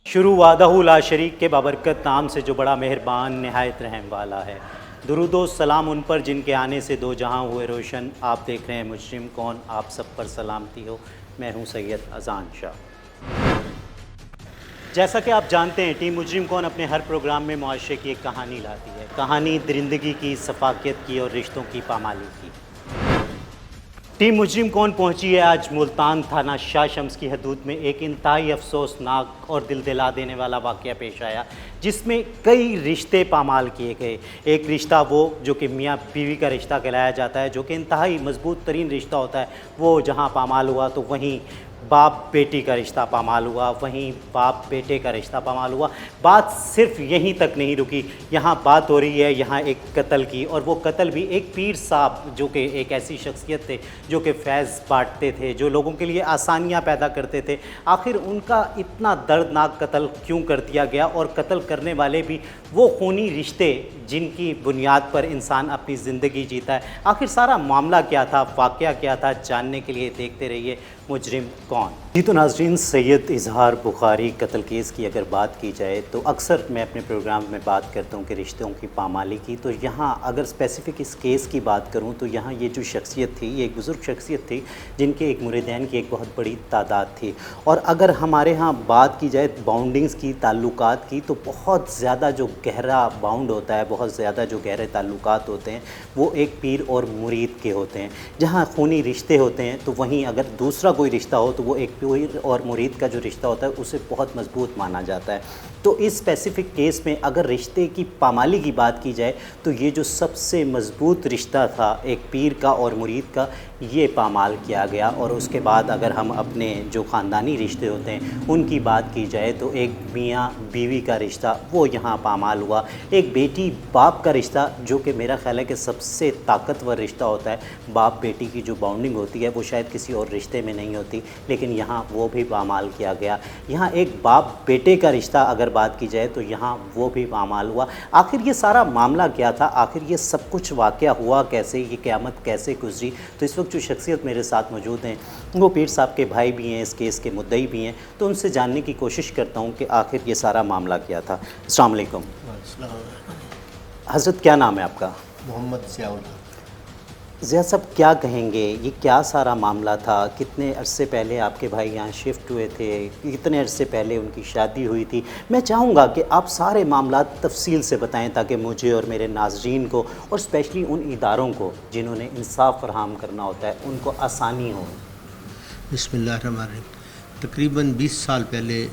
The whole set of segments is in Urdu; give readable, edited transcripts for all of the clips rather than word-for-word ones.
شروع وحدہ لا شریک کے بابرکت نام سے جو بڑا مہربان نہایت رحم والا ہے۔ درود و سلام ان پر جن کے آنے سے دو جہاں ہوئے روشن۔ آپ دیکھ رہے ہیں مجرم کون، آپ سب پر سلامتی ہو۔ میں ہوں سید اذان شاہ۔ جیسا کہ آپ جانتے ہیں ٹیم مجرم کون اپنے ہر پروگرام میں معاشرے کی ایک کہانی لاتی ہے۔ کہانی درندگی کی، ثقافت کی اور رشتوں کی پامالی کی۔ ٹیم مجرم کون پہنچی ہے آج ملتان تھانہ شاہ شمس کی حدود میں۔ ایک انتہائی افسوسناک اور دل دلا دینے والا واقعہ پیش آیا جس میں کئی رشتے پامال کیے گئے۔ ایک رشتہ وہ جو کہ میاں بیوی کا رشتہ کہلایا جاتا ہے، جو کہ انتہائی مضبوط ترین رشتہ ہوتا ہے، وہ جہاں پامال ہوا تو وہیں باپ بیٹی کا رشتہ پامال ہوا، وہیں باپ بیٹے کا رشتہ پامال ہوا۔ بات صرف یہیں تک نہیں رکی، یہاں بات ہو رہی ہے یہاں ایک قتل کی، اور وہ قتل بھی ایک پیر صاحب جو کہ ایک ایسی شخصیت تھے جو کہ فیض بانٹتے تھے، جو لوگوں کے لیے آسانیاں پیدا کرتے تھے۔ آخر ان کا اتنا دردناک قتل کیوں کر دیا گیا، اور قتل کرنے والے بھی وہ خونی رشتے جن کی بنیاد پر انسان اپنی زندگی جیتا ہے۔ آخر سارا معاملہ کیا تھا، واقعہ کیا تھا، جاننے کے لیے دیکھتے رہیے مجرم کون۔ جی تو ناظرین، سید اظہار بخاری قتل کیس کی اگر بات کی جائے تو اکثر میں اپنے پروگرام میں بات کرتا ہوں کہ رشتوں کی پامالی کی، تو یہاں اگر اسپیسیفک اس کیس کی بات کروں تو یہاں یہ جو شخصیت تھی، یہ ایک بزرگ شخصیت تھی جن کے ایک مریدین کی ایک بہت بڑی تعداد تھی۔ اور اگر ہمارے ہاں بات کی جائے باؤنڈنگز کی، تعلقات کی، تو بہت زیادہ جو گہرا باؤنڈ ہوتا ہے، بہت زیادہ جو گہرے تعلقات ہوتے ہیں وہ ایک پیر اور مرید کے ہوتے ہیں۔ جہاں خونی رشتے ہوتے ہیں تو وہیں اگر دوسرا کوئی رشتہ ہو تو وہ ایک پیر اور مرید کا جو رشتہ ہوتا ہے اسے بہت مضبوط مانا جاتا ہے۔ تو اس اسپیسیفک کیس میں اگر رشتے کی پامالی کی بات کی جائے تو یہ جو سب سے مضبوط رشتہ تھا ایک پیر کا اور مرید کا، یہ پامال کیا گیا۔ اور اس کے بعد اگر ہم اپنے جو خاندانی رشتے ہوتے ہیں ان کی بات کی جائے تو ایک میاں بیوی کا رشتہ وہ یہاں پامال ہوا۔ ایک بیٹی باپ کا رشتہ جو کہ میرا خیال ہے کہ سب سے طاقتور رشتہ ہوتا ہے۔ باپ بیٹی کی جو باؤنڈنگ ہوتی ہے وہ شاید کسی اور رشتے میں نہیں ہوتی، لیکن یہاں وہ بھی پامال کیا گیا۔ یہاں ایک باپ بیٹے کا رشتہ اگر بات کی جائے تو یہاں وہ بھی پامال ہوا۔ آخر یہ سارا معاملہ کیا تھا، آخر یہ سب کچھ واقعہ ہوا کیسے، یہ قیامت کیسے گزری؟ تو اس وقت جو شخصیت میرے ساتھ موجود ہیں وہ پیر صاحب کے بھائی بھی ہیں، اس کیس کے مدعی بھی ہیں، تو ان سے جاننے کی کوشش کرتا ہوں کہ آخر یہ سارا معاملہ کیا تھا۔ السلام علیکم حضرت، کیا نام ہے آپ کا؟ محمد ضیاء اللہ۔ ضیاء صاحب کیا کہیں گے، یہ کیا سارا معاملہ تھا؟ کتنے عرصے پہلے آپ کے بھائی یہاں شفٹ ہوئے تھے؟ کتنے عرصے پہلے ان کی شادی ہوئی تھی؟ میں چاہوں گا کہ آپ سارے معاملات تفصیل سے بتائیں تاکہ مجھے اور میرے ناظرین کو، اور اسپیشلی ان اداروں کو جنہوں نے انصاف فراہم کرنا ہوتا ہے، ان کو آسانی ہو۔ بسم اللہ الرحمن الرحیم۔ تقریباً 20 سال پہلے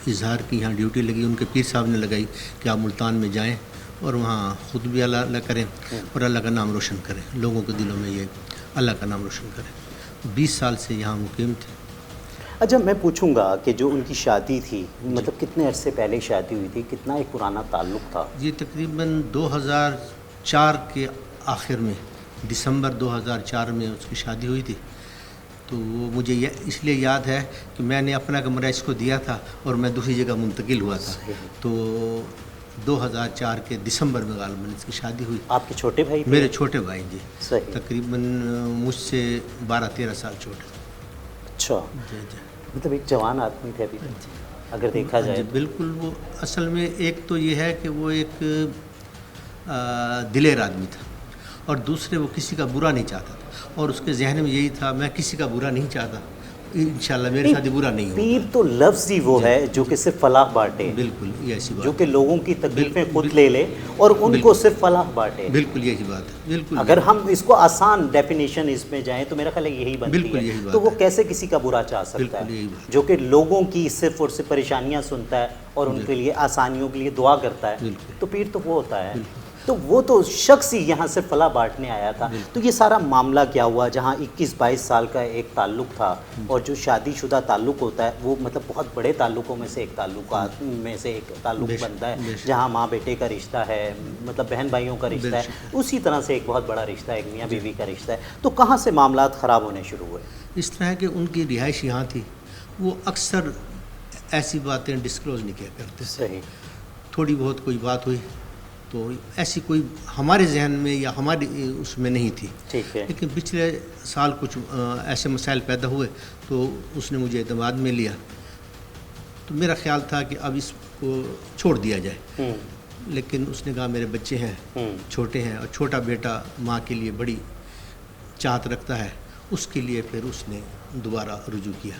اظہار کی یہاں ڈیوٹی لگی، ان کے پیر صاحب نے لگائی کہ آپ ملتان میں جائیں اور وہاں خود بھی اللہ کریں اور اللہ کا نام روشن کریں، لوگوں کے دلوں میں یہ اللہ کا نام روشن کریں۔ 20 سال سے یہاں مقیم تھے۔ اچھا، میں پوچھوں گا کہ جو ان کی شادی تھی، مطلب کتنے عرصے پہلے شادی ہوئی تھی، کتنا ایک پرانا تعلق تھا؟ یہ تقریباً 2004 کے آخر میں، دسمبر 2004 میں اس کی شادی ہوئی تھی۔ تو وہ مجھے اس لیے یاد ہے کہ میں نے اپنا کمرہ اس کو دیا تھا اور میں دوسری جگہ منتقل ہوا تھا۔ تو 2004 کے دسمبر میں غالباً اس کی شادی ہوئی۔ آپ کے چھوٹے بھائی تھے؟ میرے چھوٹے بھائی جی، صحیح۔ تقریباً مجھ سے 12-13 سال چھوٹے۔ اچھا، جی جی، مطلب ایک جوان آدمی تھے ابھی اگر دیکھا جائے۔ بالکل۔ وہ اصل میں ایک تو یہ ہے کہ وہ ایک دلیر آدمی تھا، اور دوسرے وہ کسی کا برا نہیں چاہتا تھا، اور اس کے ذہن میں یہی تھا میں کسی کا برا نہیں چاہتا، انشاءاللہ میرے ساتھ برا نہیں ہوگا۔ پیر تو لفظ ہی وہ ہے جو کہ صرف فلاح بانٹے، بالکل یہ ایسی بات، جو کہ لوگوں کی تکلیفیں خود لے لے اور ان کو صرف فلاح بانٹے۔ بالکل یہی بات ہے، بالکل۔ اگر ہم اس کو آسان ڈیفینیشن اس میں جائیں تو میرا خیال ہے یہی بنتی ہے۔ تو وہ کیسے کسی کا برا چاہ سکتا ہے جو کہ لوگوں کی صرف اور صرف پریشانیاں سنتا ہے اور ان کے لیے آسانیوں کے لیے دعا کرتا ہے؟ تو پیر تو وہ ہوتا ہے۔ تو وہ تو شخص ہی یہاں سے فلاح بانٹنے آیا تھا۔ تو یہ سارا معاملہ کیا ہوا جہاں 21-22 سال کا ایک تعلق تھا، اور جو شادی شدہ تعلق ہوتا ہے وہ مطلب بہت بڑے تعلقوں میں سے ایک تعلقات میں سے ایک تعلق بنتا ہے، جہاں ماں بیٹے کا رشتہ ہے، مطلب بہن بھائیوں کا رشتہ ہے، اسی طرح سے ایک بہت بڑا رشتہ ہے، ایک میاں بیوی کا رشتہ ہے۔ تو کہاں سے معاملات خراب ہونے شروع ہوئے؟ اس طرح کہ ان کی رہائش یہاں تھی، وہ اکثر ایسی باتیں ڈسکلوز نہیں کیا کرتے۔ صحیح۔ تھوڑی بہت کوئی بات ہوئی تو ایسی کوئی ہمارے ذہن میں یا ہماری اس میں نہیں تھی، ٹھیک ہے۔ لیکن پچھلے سال کچھ ایسے مسائل پیدا ہوئے تو اس نے مجھے اعتماد میں لیا، تو میرا خیال تھا کہ اب اس کو چھوڑ دیا جائے، لیکن اس نے کہا میرے بچے ہیں، چھوٹے ہیں، اور چھوٹا بیٹا ماں کے لیے بڑی چاہت رکھتا ہے، اس کے لیے پھر اس نے دوبارہ رجوع کیا۔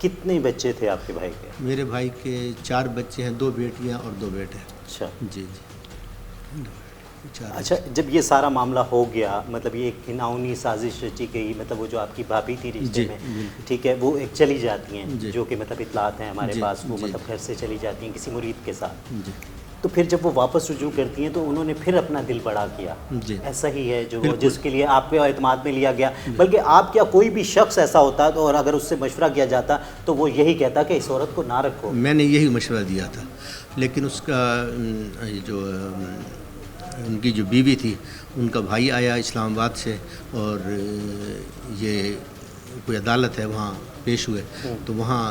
کتنے بچے تھے آپ کے بھائی کے؟ میرے بھائی کے 4 بچے ہیں، 2 بیٹیاں اور 2 بیٹے۔ اچھا جی جی 4۔ اچھا، جب یہ سارا معاملہ ہو گیا، مطلب یہ ایک گھناؤنی سازش رچی گئی، مطلب وہ جو آپ کی بھابھی تھی رشتے جی، میں، بالکل۔ ٹھیک ہے، وہ ایک چلی جاتی ہیں، جی۔ جو کہ مطلب اطلاعات ہیں ہمارے جی، پاس، وہ جی۔ مطلب گھر سے چلی جاتی ہیں کسی مرید کے ساتھ، جی تو پھر جب وہ واپس رجوع کرتی ہیں تو انہوں نے پھر اپنا دل بڑا کیا، جی ایسا ہی ہے جو بالکل۔ جس کے لیے آپ پہ اعتماد میں لیا گیا، بلکہ آپ کیا کوئی بھی شخص ایسا ہوتا تو، اور اگر اس سے مشورہ کیا جاتا تو وہ یہی کہتا کہ اس عورت کو نہ رکھو؟ میں نے یہی مشورہ دیا تھا، لیکن اس کا جو ان کی جو بیوی تھی، ان کا بھائی آیا اسلام آباد سے، اور یہ کوئی عدالت ہے وہاں پیش ہوئے، تو وہاں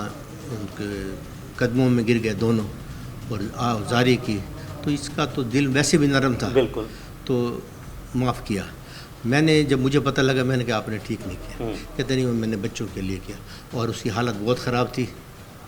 ان کے قدموں میں گر گئے دونوں اور آوزاری کی، تو اس کا تو دل ویسے بھی نرم تھا، بالکل۔ تو معاف کیا۔ میں نے جب مجھے پتہ لگا، میں نے کہا آپ نے ٹھیک نہیں کیا، کہتے نہیں میں نے بچوں کے لیے کیا، اور اس کی حالت بہت خراب تھی،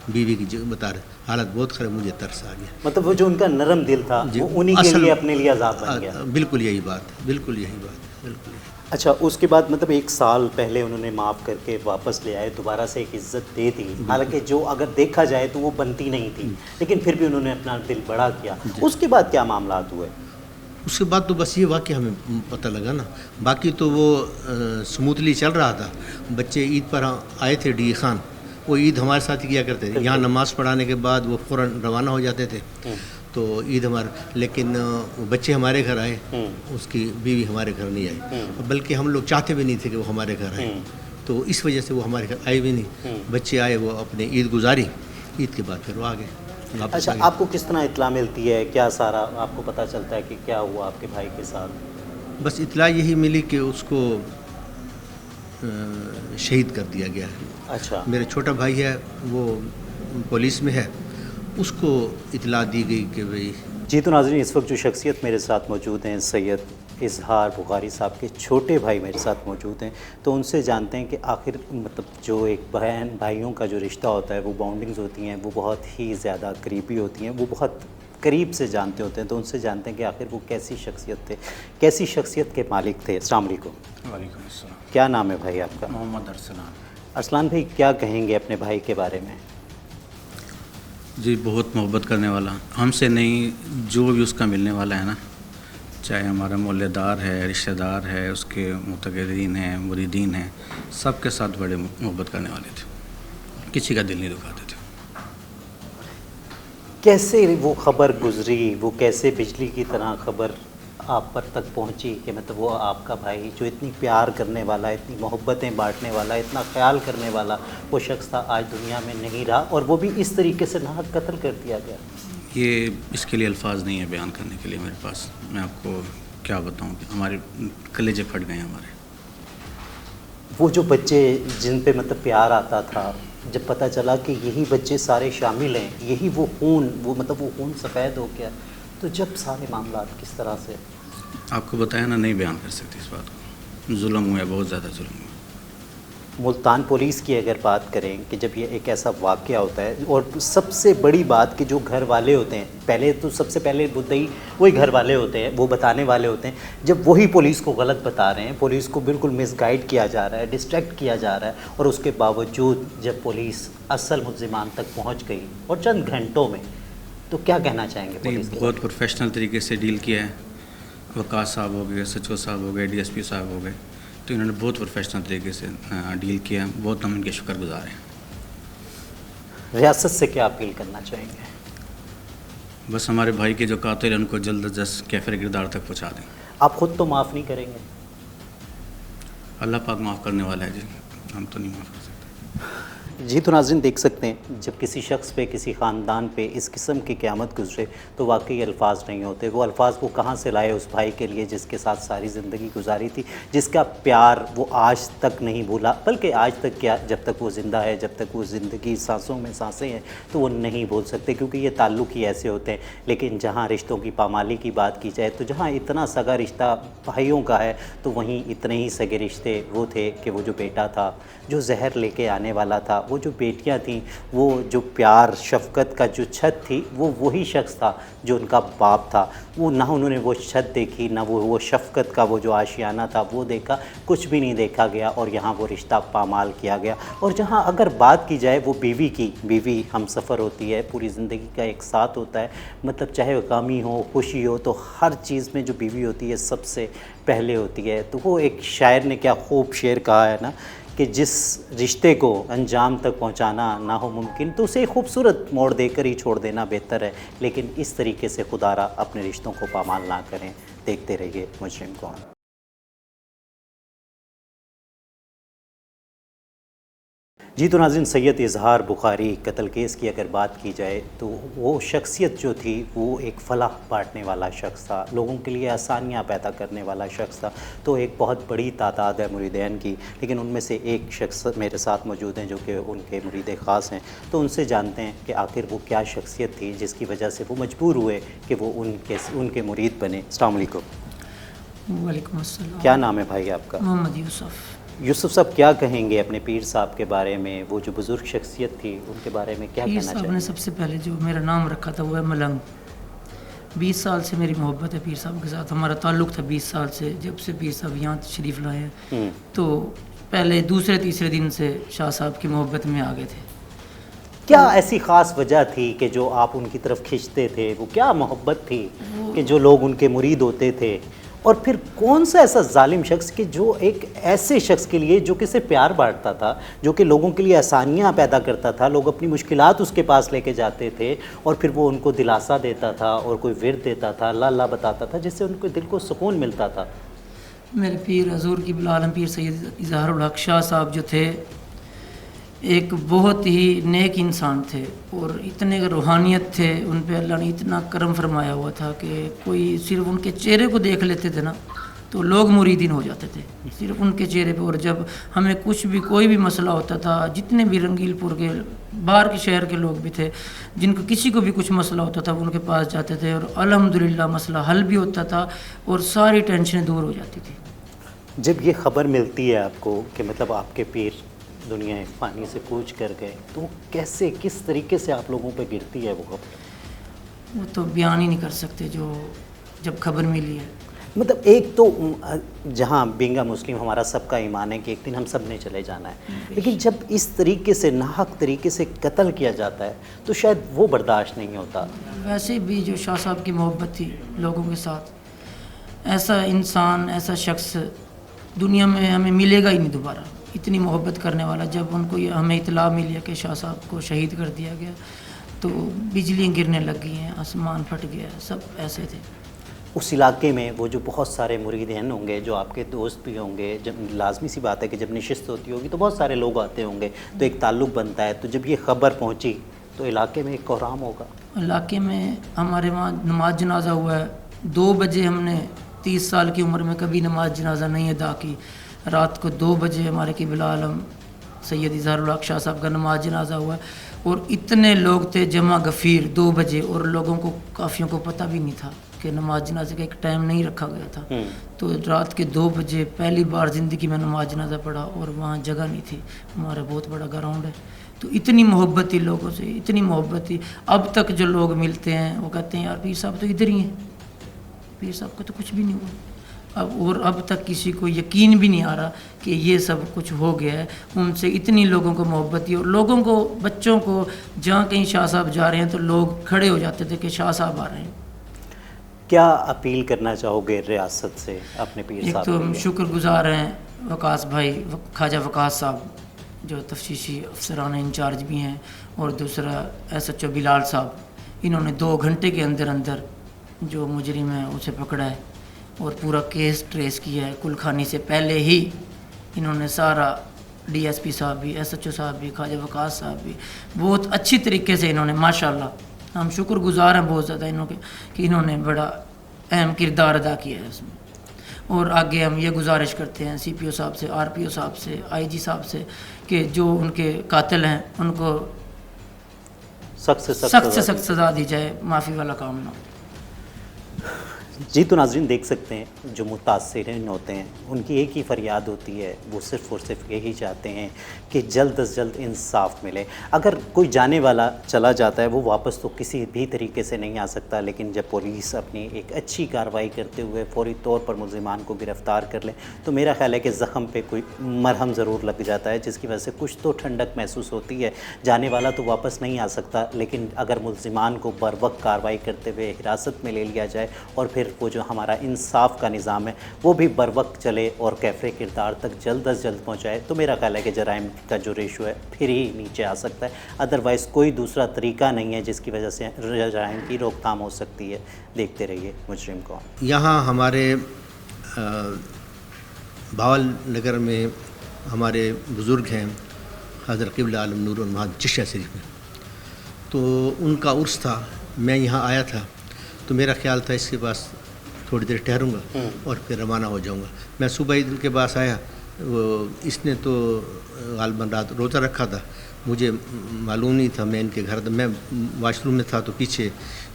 بیوی کی جو بتا رہے حالت بہت خراب، مجھے ترس آ گیا۔ مطلب وہ جو ان کا نرم دل تھا جی، وہ انہی کے لیے اپنے لیے عذاب بن گیا۔ بالکل یہی بات، بالکل یہی بات، بالکل یہی۔ اچھا، اس کے بعد مطلب 1 سال پہلے انہوں نے معاف کر کے واپس لے آئے، دوبارہ سے ایک عزت دے دی، حالانکہ جو اگر دیکھا جائے تو وہ بنتی نہیں تھی، لیکن پھر بھی انہوں نے اپنا دل بڑا کیا۔ اس کے بعد کیا معاملات ہوئے؟ اس کے بعد تو بس یہ واقعہ ہمیں پتہ لگا نا، باقی تو وہ سموتھلی چل رہا تھا۔ بچے عید پر آئے تھے ڈی خان، وہ عید ہمارے ساتھ کیا کرتے تھے، یہاں نماز پڑھانے کے بعد وہ فوراً روانہ ہو جاتے تھے، تو عید ہمارا، لیکن وہ بچے ہمارے گھر آئے، اس کی بیوی ہمارے گھر نہیں آئی، بلکہ ہم لوگ چاہتے بھی نہیں تھے کہ وہ ہمارے گھر آئے، تو اس وجہ سے وہ ہمارے گھر آئے بھی نہیں۔ بچے آئے، وہ اپنے عید گزاری، عید کے بعد پھر وہ آ گئے واپس اچھا، آ گئے۔ آپ کو کس طرح اطلاع ملتی ہے، کیا سارا آپ کو پتہ چلتا ہے کہ کیا ہوا آپ کے بھائی کے ساتھ؟ بس اطلاع یہی ملی کہ اس کو شہید کر دیا گیا ہے۔ اچھا، میرا چھوٹا بھائی ہے، وہ پولیس میں ہے، اس کو اطلاع دی گئی کہ بھئی۔ جی تو ناظرین، اس وقت جو شخصیت میرے ساتھ موجود ہیں، سید اظہار بخاری صاحب کے چھوٹے بھائی میرے ساتھ موجود ہیں، تو ان سے جانتے ہیں کہ آخر مطلب جو ایک بہن بھائیوں کا جو رشتہ ہوتا ہے، وہ باؤنڈنگز ہوتی ہیں، وہ بہت ہی زیادہ قریبی ہوتی ہیں، وہ بہت قریب سے جانتے ہوتے ہیں، تو ان سے جانتے ہیں کہ آخر وہ کیسی شخصیت تھے، کیسی شخصیت کے مالک تھے۔ السلام علیکم۔ وعلیکم السلام۔ کیا نام ہے بھائی آپ کا؟ محمد ارسلان۔ ارسلان بھائی، کیا کہیں گے اپنے بھائی کے بارے میں؟ جی، بہت محبت کرنے والا، ہم سے نہیں، جو بھی اس کا ملنے والا ہے نا، چاہے ہمارا محلے دار ہے، رشتہ دار ہے، اس کے معتقدین ہیں، مریدین ہیں، سب کے ساتھ بڑے محبت کرنے والے تھے، کسی کا دل نہیں دکھاتے تھے۔ کیسے وہ خبر گزری، وہ کیسے بجلی کی طرح خبر آپ پر تک پہنچی کہ مطلب وہ آپ کا بھائی جو اتنی پیار کرنے والا، اتنی محبتیں بانٹنے والا، اتنا خیال کرنے والا وہ شخص تھا، آج دنیا میں نہیں رہا، اور وہ بھی اس طریقے سے ناحق قتل کر دیا گیا؟ یہ اس کے لیے الفاظ نہیں ہے بیان کرنے کے لیے میرے پاس، میں آپ کو کیا بتاؤں کہ ہمارے کلیجے پھٹ گئے ہمارے۔ وہ جو بچے جن پہ مطلب پیار آتا تھا، جب پتہ چلا کہ یہی بچے سارے شامل ہیں، یہی وہ خون، وہ مطلب وہ خون سفید ہو گیا، تو جب سارے معاملات کس طرح سے؟ آپ کو بتایا نا، نہیں بیان کر سکتے اس بات کو، ظلم ہوا ہے، بہت زیادہ ظلم ہوا۔ ملتان پولیس کی اگر بات کریں کہ جب یہ ایک ایسا واقعہ ہوتا ہے، اور سب سے بڑی بات کہ جو گھر والے ہوتے ہیں، پہلے تو سب سے پہلے مدعی وہی گھر والے ہوتے ہیں، وہ بتانے والے ہوتے ہیں، جب وہی پولیس کو غلط بتا رہے ہیں، پولیس کو بالکل مس گائیڈ کیا جا رہا ہے، ڈسٹریکٹ کیا جا رہا ہے، اور اس کے باوجود جب پولیس اصل ملزمان تک پہنچ گئی اور چند گھنٹوں میں، تو کیا کہنا چاہیں گے پولیس کے؟ بہت پروفیشنل طریقے سے ڈیل کیا ہے، وقاص صاحب ہو گئے، سچو صاحب ہو گئے، ڈی ایس پی صاحب ہو گئے، تو انہوں نے بہت پروفیشنل طریقے سے ڈیل کیا ہے، بہت ہم ان کے شکر گزار ہیں۔ ریاست سے کیا اپیل کرنا چاہیں گے؟ بس ہمارے بھائی کے جو قاتل ہیں ان کو جلد از جلد کیفر کردار تک پہنچا دیں۔ آپ خود تو معاف نہیں کریں گے؟ اللہ پاک معاف کرنے والا ہے جی، ہم تو نہیں معاف کر سکتے۔ جی تو ناظرین دیکھ سکتے ہیں، جب کسی شخص پہ، کسی خاندان پہ اس قسم کی قیامت گزرے تو واقعی الفاظ نہیں ہوتے۔ وہ الفاظ وہ کہاں سے لائے اس بھائی کے لیے جس کے ساتھ ساری زندگی گزاری تھی، جس کا پیار وہ آج تک نہیں بھولا، بلکہ آج تک کیا، جب تک وہ زندہ ہے، جب تک وہ زندگی سانسوں میں سانسیں ہیں تو وہ نہیں بھول سکتے، کیونکہ یہ تعلق ہی ایسے ہوتے ہیں۔ لیکن جہاں رشتوں کی پامالی کی بات کی جائے تو جہاں اتنا سگا رشتہ بھائیوں کا ہے، تو وہیں اتنے ہی سگے رشتے وہ تھے کہ وہ جو بیٹا تھا، جو زہر لے کے آنے والا تھا، وہ جو بیٹیاں تھیں وہ جو پیار شفقت کا جو چھت تھی وہ وہی شخص تھا جو ان کا باپ تھا. وہ نہ انہوں نے وہ چھت دیکھی نہ وہ شفقت کا وہ جو آشیانہ تھا وہ دیکھا, کچھ بھی نہیں دیکھا گیا اور یہاں وہ رشتہ پامال کیا گیا. اور جہاں اگر بات کی جائے وہ بیوی کی, بیوی ہم سفر ہوتی ہے, پوری زندگی کا ایک ساتھ ہوتا ہے, مطلب چاہے غمی ہو خوشی ہو تو ہر چیز میں جو بیوی ہوتی ہے سب سے پہلے ہوتی ہے. تو وہ ایک شاعر نے کیا خوب شعر کہا ہے نا کہ جس رشتے کو انجام تک پہنچانا نہ ہو ممکن تو اسے خوبصورت موڑ دے کر ہی چھوڑ دینا بہتر ہے, لیکن اس طریقے سے خدا را اپنے رشتوں کو پامال نہ کریں. دیکھتے رہیے مجرم کون. جی تو ناظرین, سید اظہار بخاری قتل کیس کی اگر بات کی جائے تو وہ شخصیت جو تھی وہ ایک فلاح بانٹنے والا شخص تھا, لوگوں کے لیے آسانیاں پیدا کرنے والا شخص تھا. تو ایک بہت بڑی تعداد ہے مریدین کی, لیکن ان میں سے ایک شخص میرے ساتھ موجود ہیں جو کہ ان کے مرید خاص ہیں. تو ان سے جانتے ہیں کہ آخر وہ کیا شخصیت تھی جس کی وجہ سے وہ مجبور ہوئے کہ وہ ان کے مرید بنے. السلام علیکم. وعلیکم السلام. کیا نام ہے بھائی آپ کا؟ محمد یوسف. یوسف صاحب کیا کہیں گے اپنے پیر صاحب کے بارے میں, وہ جو بزرگ شخصیت تھی ان کے بارے میں کیا پیر کہنا صاحب چاہیں نے گے؟ سب سے پہلے جو میرا نام رکھا تھا وہ ہے ملنگ. 20 سال سے میری محبت ہے پیر صاحب کے ساتھ, ہمارا تعلق تھا 20 سال سے, جب سے پیر صاحب یہاں تشریف لائے ہیں. تو پہلے دوسرے تیسرے دن سے شاہ صاحب کی محبت میں آ گئے تھے. کیا ایسی خاص وجہ تھی کہ جو آپ ان کی طرف کھنچتے تھے, وہ کیا محبت تھی کہ جو لوگ ان کے مرید ہوتے تھے؟ اور پھر کون سا ایسا ظالم شخص کہ جو ایک ایسے شخص کے لیے جو کسی پیار بانٹتا تھا, جو کہ لوگوں کے لیے آسانیاں پیدا کرتا تھا, لوگ اپنی مشکلات اس کے پاس لے کے جاتے تھے اور پھر وہ ان کو دلاسا دیتا تھا اور کوئی ورد دیتا تھا, اللہ اللہ بتاتا تھا, جس سے ان کو دل کو سکون ملتا تھا. میرے پیر حضور کی بلعالم پیر سید اظہار الحق شاہ صاحب جو تھے ایک بہت ہی نیک انسان تھے اور اتنے روحانیت تھے ان پہ, اللہ نے اتنا کرم فرمایا ہوا تھا کہ کوئی صرف ان کے چہرے کو دیکھ لیتے تھے نا تو لوگ مریدین ہو جاتے تھے صرف ان کے چہرے پہ. اور جب ہمیں کچھ بھی کوئی بھی مسئلہ ہوتا تھا, جتنے بھی رنگیل پور کے باہر کے شہر کے لوگ بھی تھے جن کو کسی کو بھی کچھ مسئلہ ہوتا تھا وہ ان کے پاس جاتے تھے اور الحمدللہ مسئلہ حل بھی ہوتا تھا اور ساری ٹینشنیں دور ہو جاتی تھی. جب یہ خبر ملتی ہے آپ کو کہ مطلب آپ کے پیر دنیا فانی سے کوچ کر گئے, تو کیسے کس طریقے سے آپ لوگوں پہ گرتی ہے وہ خبر؟ وہ تو بیان ہی نہیں کر سکتے جو جب خبر ملی ہے. مطلب ایک تو جہاں بینگا مسلم ہمارا سب کا ایمان ہے کہ ایک دن ہم سب نے چلے جانا ہے, لیکن جب اس طریقے سے ناحق طریقے سے قتل کیا جاتا ہے تو شاید وہ برداشت نہیں ہوتا. ویسے بھی جو شاہ صاحب کی محبت تھی لوگوں کے ساتھ, ایسا انسان ایسا شخص دنیا میں ہمیں ملے گا ہی نہیں دوبارہ, اتنی محبت کرنے والا. جب ان کو ہمیں اطلاع ملی کہ شاہ صاحب کو شہید کر دیا گیا تو بجلیاں گرنے لگ گئی ہیں, آسمان پھٹ گیا, سب ایسے تھے. اس علاقے میں وہ جو بہت سارے مریدین ہوں گے, جو آپ کے دوست بھی ہوں گے, جب لازمی سی بات ہے کہ جب نشست ہوتی ہوگی تو بہت سارے لوگ آتے ہوں گے, تو ایک تعلق بنتا ہے. تو جب یہ خبر پہنچی تو علاقے میں ایک کوہرام ہوگا. علاقے میں ہمارے وہاں نماز جنازہ ہوا ہے 2 بجے, ہم نے 30 سال کی عمر میں کبھی نماز جنازہ نہیں ادا کی. رات کو 2 بجے ہمارے قبلہ عالم سید اظہار الحق شاہ صاحب کا نماز جنازہ ہوا اور اتنے لوگ تھے جمع غفیر 2 بجے, اور لوگوں کو کافیوں کو پتہ بھی نہیں تھا کہ نماز جنازے کا ایک ٹائم نہیں رکھا گیا تھا. تو رات کے 2 بجے پہلی بار زندگی میں نماز جنازہ پڑھا اور وہاں جگہ نہیں تھی. ہمارا بہت بڑا گراؤنڈ ہے, تو اتنی محبت تھی لوگوں سے, اتنی محبت تھی. اب تک جو لوگ ملتے ہیں وہ کہتے ہیں یار پیر صاحب تو ادھر ہی ہیں, پیر صاحب کا تو کچھ بھی نہیں ہوا. اب تک کسی کو یقین بھی نہیں آ رہا کہ یہ سب کچھ ہو گیا ہے. ان سے اتنی لوگوں کو محبت تھی, اور لوگوں کو, بچوں کو, جہاں کہیں شاہ صاحب جا رہے ہیں تو لوگ کھڑے ہو جاتے تھے کہ شاہ صاحب آ رہے ہیں. کیا اپیل کرنا چاہو گے ریاست سے اپنے پیر ایک صاحب تو کے ہم لیے؟ شکر گزار ہیں وقاص بھائی, خواجہ وقاص صاحب جو تفتیشی افسران انچارج بھی ہیں, اور دوسرا SHO بلال صاحب. انہوں نے 2 گھنٹے کے اندر اندر جو مجرم ہے اسے پکڑا ہے اور پورا کیس ٹریس کیا ہے. کل خانی سے پہلے ہی انہوں نے سارا, DSP صاحب بھی, SHO صاحب بھی, خواجہ وقاص صاحب بھی, بہت اچھی طریقے سے انہوں نے, ماشاءاللہ ہم شکر گزار ہیں بہت زیادہ انہوں کے کہ انہوں نے بڑا اہم کردار ادا کیا ہے اس میں. اور آگے ہم یہ گزارش کرتے ہیں CPO صاحب سے, RPO صاحب سے, IG صاحب سے کہ جو ان کے قاتل ہیں ان کو سخت سے سخت سزا دی جائے, معافی والا کام نہ ہو. جی تو ناظرین دیکھ سکتے ہیں جو متاثرین ہوتے ہیں ان کی ایک ہی فریاد ہوتی ہے، وہ صرف اور صرف یہی چاہتے ہیں کہ جلد از جلد انصاف ملے۔ اگر کوئی جانے والا چلا جاتا ہے وہ واپس تو کسی بھی طریقے سے نہیں آ سکتا، لیکن جب پولیس اپنی ایک اچھی کارروائی کرتے ہوئے فوری طور پر ملزمان کو گرفتار کر لے تو میرا خیال ہے کہ زخم پہ کوئی مرہم ضرور لگ جاتا ہے، جس کی وجہ سے کچھ تو ٹھنڈک محسوس ہوتی ہے۔ جانے والا تو واپس نہیں آ سکتا، لیکن اگر ملزمان کو بر وقت کارروائی کرتے ہوئے حراست میں لے لیا جائے اور پھر وہ جو ہمارا انصاف کا نظام ہے وہ بھی بر وقت چلے اور کیفر کردار تک جلد از جلد پہنچائے تو میرا خیال ہے کہ جرائم کا جو ریشو ہے پھر ہی نیچے آ سکتا ہے۔ ادروائز کوئی دوسرا طریقہ نہیں ہے جس کی وجہ سے جرائم کی روک تھام ہو سکتی ہے۔ دیکھتے رہیے مجرم کون۔ یہاں ہمارے بھاول نگر میں ہمارے بزرگ ہیں حضرت قبلہ عالم نور المحمد چشتیہ شریف میں، تو ان کا عرس تھا، میں یہاں آیا تھا تو میرا خیال تھا اس کے پاس تھوڑی دیر ٹھہروں گا اور پھر روانہ ہو جاؤں گا۔ میں صبح ہی ان کے پاس آیا، وہ اس نے تو غالباً رات روزہ رکھا تھا، مجھے معلوم نہیں تھا، میں ان کے گھر میں واش روم میں تھا تو پیچھے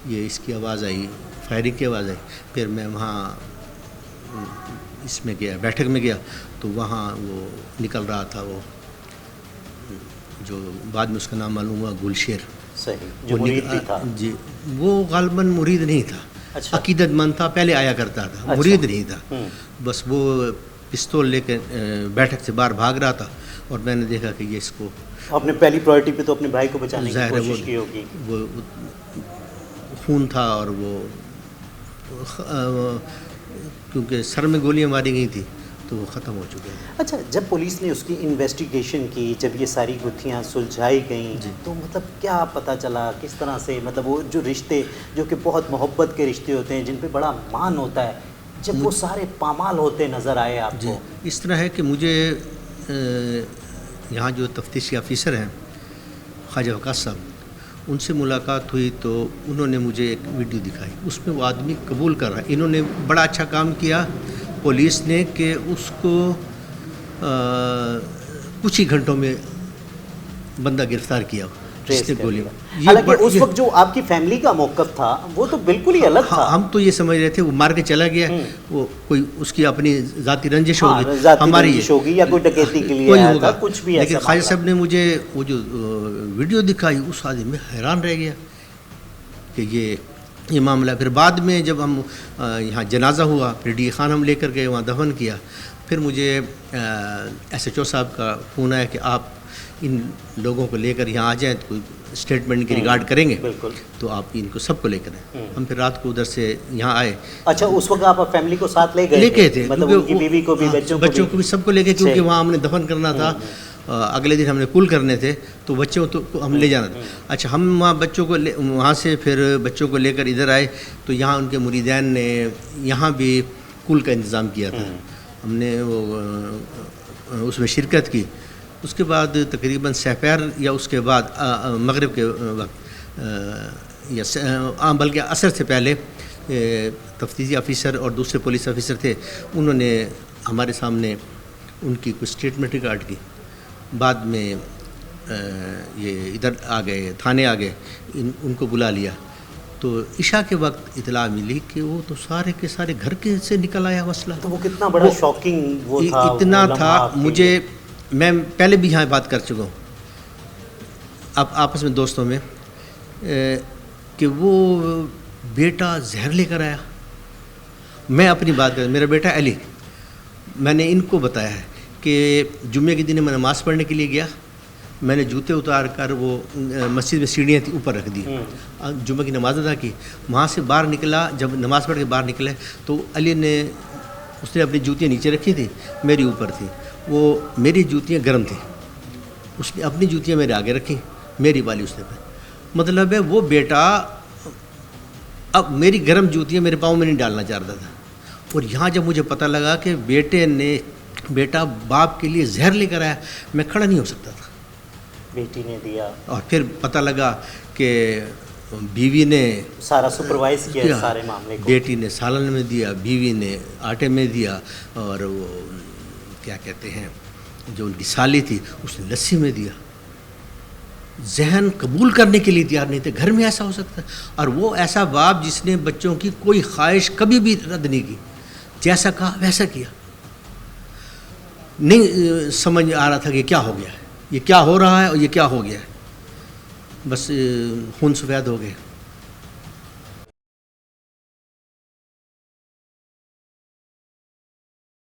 یہ اس کی آواز آئی، فائرنگ کی آواز آئی۔ پھر میں وہاں اس میں گیا، بیٹھک میں گیا تو وہاں وہ نکل رہا تھا، وہ جو بعد میں اس کا نام معلوم ہوا گلشیر، صحیح، جو مرید بھی تھا۔ جی وہ غالباً مرید نہیں تھا، اچھا، عقیدت مند تھا، پہلے آیا کرتا تھا، مرید نہیں تھا، بس وہ پستول لے کے بیٹھک سے باہر بھاگ رہا تھا اور میں نے دیکھا کہ یہ اس کو اپنے پہلی پرائرٹی پہ تو اپنے بھائی کو بچانے کی ظاہر ہے کوشش کی ہوگی۔ وہ خون تھا اور وہ کیونکہ سر میں گولیاں ماری گئی تھیں تو وہ ختم ہو چکے ہیں۔ اچھا، جب پولیس نے اس کی انویسٹیگیشن کی، جب یہ ساری گتھیاں سلجھائی گئیں تو مطلب کیا پتہ چلا، کس طرح سے مطلب وہ جو رشتے جو کہ بہت محبت کے رشتے ہوتے ہیں جن پہ بڑا مان ہوتا ہے، جب وہ سارے پامال ہوتے نظر آئے آپ کو؟ اس طرح ہے کہ مجھے یہاں جو تفتیشی آفیسر ہیں خواجہ وقاص صاحب، ان سے ملاقات ہوئی تو انہوں نے مجھے ایک ویڈیو دکھائی، اس میں وہ آدمی قبول کر رہا ہے۔ انہوں نے بڑا اچھا کام کیا پولیس نے کہ اس کو کچھ ہی گھنٹوں میں بندہ گرفتار کیا جس نے گولی۔ حالانکہ اس وقت جو آپ کی فیملی کا موقف تھا وہ تو بالکل ہی الگ تھا۔ ہم تو یہ سمجھ رہے تھے وہ مار کے چلا گیا، وہ کوئی اس کی اپنی ذاتی رنجش ہوگی، ہماری ہوگی یا کوئی ڈکیتی کے لیے آیا تھا، کچھ بھی ایسا۔ لیکن خواجہ صاحب نے مجھے وہ جو ویڈیو دکھائی اس آدمی میں حیران رہ گیا کہ یہ معاملہ۔ پھر بعد میں جب ہم یہاں جنازہ ہوا، پھر ڈی خان ہم لے کر گئے، وہاں دفن کیا، پھر مجھے ایس ایچ او صاحب کا فون آیا کہ آپ ان لوگوں کو لے کر یہاں آ جائیں، تو کوئی اسٹیٹمنٹ کی ریگارڈ کریں گے، تو آپ ان کو سب کو لے کر آئیں۔ ہم پھر رات کو ادھر سے یہاں آئے۔ اچھا، اس وقت آپ فیملی کو ساتھ لے گئے تھے؟ مطلب ان کی بیوی کو بھی، بچوں کو بھی، سب کو لے کے، کیونکہ وہاں ہم نے دفن کرنا تھا، اگلے دن ہم نے کل کرنے تھے تو بچوں کو ہم لے جانا تھا۔ اچھا، ہم وہاں بچوں کو وہاں سے پھر بچوں کو لے کر ادھر آئے تو یہاں ان کے مریدین نے یہاں بھی کل کا انتظام کیا تھا، ہم نے وہ اس میں شرکت کی۔ اس کے بعد تقریباً سحپیر یا اس کے بعد مغرب کے وقت یا بلکہ عصر سے پہلے تفتیشی آفیسر اور دوسرے پولیس آفیسر تھے، انہوں نے ہمارے سامنے ان کی کچھ اسٹیٹمنٹ ریکارڈ کی۔ بعد میں یہ ادھر آ گئے، تھانے آ گئے، ان کو بلا لیا تو عشاء کے وقت اطلاع ملی کہ وہ تو سارے کے سارے گھر کے سے نکل آیا مسئلہ۔ تو وہ کتنا بڑا شاکنگ وہ تھا، اتنا تھا۔ مجھے، میں پہلے بھی یہاں بات کر چکا ہوں اب آپس میں دوستوں میں کہ وہ بیٹا زہر لے کر آیا۔ میں اپنی بات کر، میرا بیٹا علی، میں نے ان کو بتایا ہے کہ جمعے کے دن میں نماز پڑھنے کے لیے گیا، میں نے جوتے اتار کر وہ مسجد میں سیڑھیاں تھیں اوپر رکھ دی، جمعہ کی نماز ادا کی، وہاں سے باہر نکلا، جب نماز پڑھ کے باہر نکلے تو علی نے، اس نے اپنی جوتیاں نیچے رکھی تھیں، میری اوپر تھیں، وہ میری جوتیاں گرم تھیں، اس نے اپنی جوتیاں میرے آگے رکھی، میری والی اس نے پہ، مطلب ہے وہ بیٹا اب میری گرم جوتیاں میرے پاؤں میں نہیں ڈالنا چاہتا تھا۔ اور یہاں جب مجھے پتہ لگا کہ بیٹا باپ کے لیے زہر لے کر آیا، میں کھڑا نہیں ہو سکتا تھا، بیٹی نے دیا، اور پھر پتہ لگا کہ بیوی نے سارا سپروائز کیا سارے معاملے کو، بیٹی نے سالن میں دیا، بیوی نے آٹے میں دیا، اور وہ کیا کہتے ہیں جو ان کی سالی تھی اس نے لسی میں دیا۔ ذہن قبول کرنے کے لیے تیار نہیں تھے. گھر میں ایسا ہو سکتا ہے؟ اور وہ ایسا باپ جس نے بچوں کی کوئی خواہش کبھی بھی رد نہیں کی, جیسا کہا ویسا کیا. نہیں سمجھ آ رہا تھا کہ کیا ہو گیا ہے, یہ کیا ہو رہا ہے اور یہ کیا ہو گیا ہے. بس خون سفید ہو گئے.